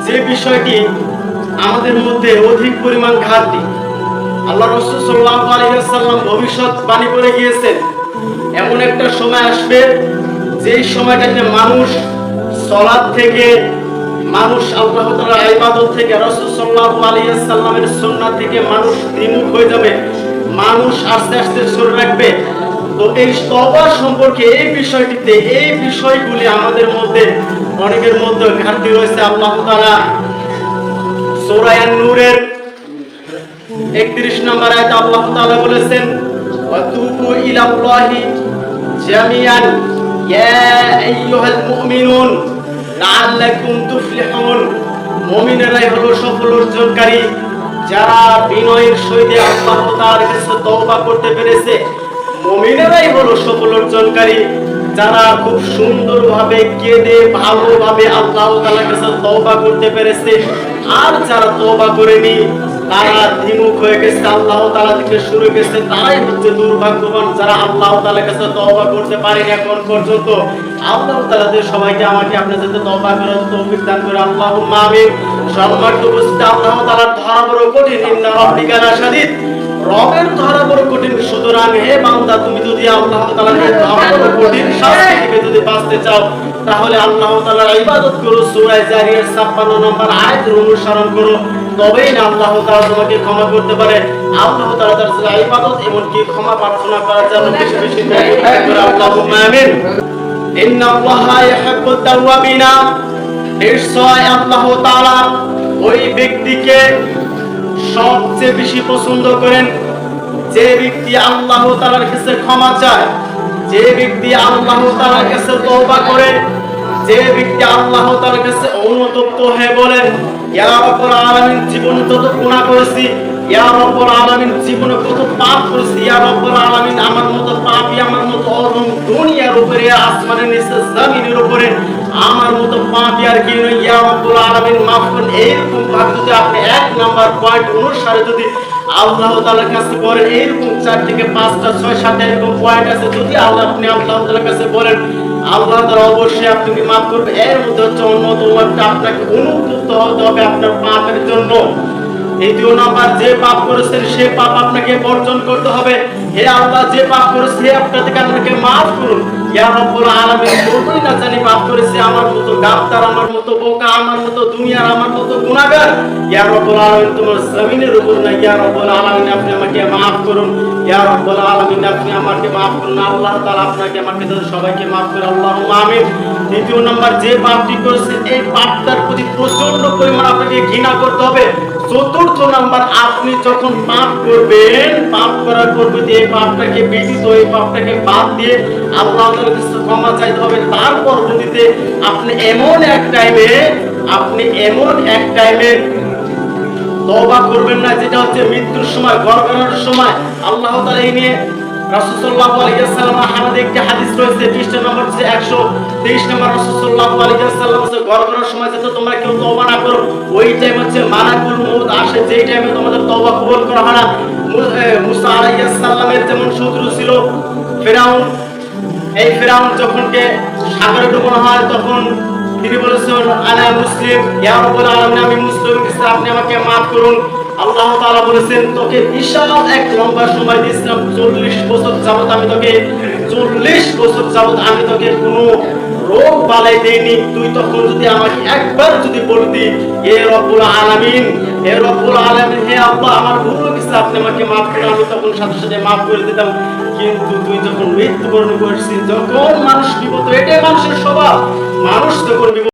যে বিষয়টি আমাদের মধ্যে অধিক পরিমাণ ঘাটতি। আল্লাহ রাসূল সাল্লাল্লাহু আলাইহি ওয়াসাল্লাম ভবিষ্যৎবাণী করে গিয়েছেন, এমন একটা সময় আসবে যেই সময়টাতে মানুষ সালাত থেকে, মানুষ আল্লাহ তাআলার ইবাদত থেকে, রাসূল সাল্লাল্লাহু আলাইহি ওয়াসাল্লামের সুন্নাত থেকে মানুষ বিমুখ হয়ে যাবে, মানুষ আস্তে আস্তে সরে রাখবে। তো এই তওবা সম্পর্কে এই বিষয়টিতে, এই বিষয়গুলি আমাদের মধ্যে অনেকের মধ্যে ঘাটতি রয়েছে। আল্লাহ তাআলা সূরা আন-নূরের 31 নম্বর আয়াতে আল্লাহ তাআলা বলেছেন, ওয়াতুবু ইলাল্লাহি জামিআন ইয়া আইয়ুহাল মুমিনুন লাআল্লাকুম তুফলিহুন। মুমিনেরাই হলো সফল অর্জনকারী, যারা বিনয়ের সহিত আল্লাহ তাআলার কাছে তওবা করতে পেরেছে। মুমিনেরাই হলো সফল অর্জনকারী, যারা খুব সুন্দরভাবে কেঁদে ভালোভাবে আল্লাহ তাআলার কাছে তওবা করতে পেরেছে। আর যারা তওবা করেনি, তারা দ্বিমুখ হয়ে গেছে, আল্লাহ তাআলা থেকে সরে গেছে, তারাই হচ্ছে দুর্ভাগ্যবান, যারা আল্লাহ তাআলার কাছে তওবা করতে পারেনি এখন পর্যন্ত। আল্লাহ তাআলা সবাইকে আমাকে আপনার সাথে তওবা করার তৌফিক দান করে, আল্লাহুম্মা আমিন। সম্মানিত উপস্থিতি, আল্লাহ তাআলার ধরা বড় কঠিন, ইন্না রাব্বিকা লাশাদীদ। রবের ধরা বড় কঠিন, সুতরাং হে বান্দা, তুমি যদি আল্লাহ তাআলার ধরা বড় কঠিন শাস্তি থেকে যদি বাঁচতে চাও, তাহলে আল্লাহ তাআলার ইবাদত করো, সূরা জারিয়ার 56 নম্বর আয়াতের অনুসরণ করো, তবেই না আল্লাহ তাআলা তোমাকে ক্ষমা করতে পারে। আল্লাহ তাআলা তার ইবাদত এমনকি ক্ষমা প্রার্থনা করার জন্য বেশি বেশি তওবা করে, আল্লাহুম্মা আমিন। ইন্নাল্লাহা ইউহিব্বুত তাওয়াবিনা। নিশ্চয় আল্লাহ তাআলা ওই ব্যক্তিকে সবচেয়ে বেশি পছন্দ করেন যে ব্যক্তি আল্লাহ তাআলার কাছে ক্ষমা চায়, যে ব্যক্তি আল্লাহ তাআলার কাছে তওবা করে, যে ব্যক্তি আল্লাহ তাআলার কাছে অনুতপ্ত হয়ে বলে, ইয়া রাব্বুল আলামিন, জীবনে যত গুনাহ করেছি, ইয়া রাব্বুল আলামিন, জীবনে কত পাপ করেছি, ইয়া রাব্বুল আলামিন, আমার মতো পাপী, আমার মতো অধম দুনিয়ার উপরে, আসমানের নিচে, জমিনের উপরে আমার মতো পাপী আর কি নয়, ইয়া রাব্বুল আলামিন মাফ করুন। এইরকম ভাবে যদি আপনি 1 নাম্বার পয়েন্ট অনুসারে যদি আল্লাহ তাআলার কাছে বলেন, এইরকম 4 থেকে 5টা 6 7 এরকম পয়েন্ট আছে, যদি আপনি আল্লাহ তাআলার কাছে বলেন, আল্লাহ তাআলা অবশ্যই আপনাকে মাফ করবে। এর মধ্যে হচ্ছে অন্যতম একটা, আপনাকে অনুতপ্ত হতে হবে আপনার পাপের জন্য। দ্বিতীয় নাম্বার, যে পাপ করেছেন সে পাপ আপনাকে বর্জন করতে হবে। হে আল্লাহ, যে পাপ করেছে আপনার থেকে আমাকে মাফ করুন। ইয়া রাব্বুল আলামিন, যতই না জানি পাপ করেছে, আমার মতো গাদ্দার, আমার মতো বোকা, আমার মতো দুনিয়ার, আমার মতো গুনাহগার, ইয়া রাব্বুল আলামিন তোমার জমিনের উপর না, ইয়া রাব্বুল আলামিন আপনি আমাকে মাফ করুন, ইয়া রাব্বুল আলামিন আপনি আমাকে মাফ করুন। আল্লাহ তাআলা আপনাকে আমাকে সবাইকে মাফ করে, আল্লাহুম্মা আমিন। দ্বিতীয় নাম্বার, যে পাপটি করেছেন এই পাপটার প্রতি প্রচন্ড পরিমাণ আপনাকে ঘৃণা করতে হবে। চতুর্থ নাম্বার, আপনি যখন পাপ করবেন, পাপ করার পর যদি এই পাপটাকে ব্যতীত, এই পাপটাকে বাদ দিয়ে আল্লাহ তাআলার কাছে ক্ষমা চাইতে হবে। তার পরবর্তীতে আপনি এমন এক টাইমে তওবা করবেন না, যেটা হচ্ছে মৃত্যুর সময়, গড়গড়ানোর সময়। আল্লাহ তাআলা এই নিয়ে রাসূল সাল্লাল্লাহু আলাইহি ওয়াসাল্লাম হাদিসে একটি হাদিস রয়েছে, পৃষ্ঠা নম্বর 123 নম্বর, রাসূল সাল্লাল্লাহু আলাইহি ওয়াসাল্লাম বলেছেন, গড়গড়ানোর সময় যাতে তোমরা কেউ তওবা না করো। ওই টাইম হচ্ছে মালাকুল মউত আসে, যেই টাইমে তোমাদের তওবা কবুল করা হয় না। মুসা আলাইহিস সালামের যেমন শত্রু ছিল ফিরাউন, এই ফিরাউন যখনকে সাগরে ডুবানো হয়, তখন তিনি বলেছেন, আনা মুসলিম, ইয়া রাব্বুল আলামিন আমি মুসলিম, আপনি আমাকে মাফ করুন। আল্লাহ তাআলা বলেছেন, তোকে বিশাল এক লম্বা সময় দিয়েছিলাম, 40 বছর যাবত আমি তোকে, 40 বছর যাবত আমি তোকে কোনো রোগ বালাই দেইনি। তুই তখন যদি আমাকে একবার যদি বলতি, হে রব্বুল আলামিন, হে রব্বুল আলামিন, হে আল্লাহ আমার ভুল হয়ে গেছে, আপনি আমাকে মাফ করুন, আমি তখন সাথে সাথে মাফ করে দিতাম। কিন্তু তুই যখন মৃত্যুবরণ করেছিস, যখন মানুষ বিপদ, এটাই মানুষের স্বভাব, মানুষ যখন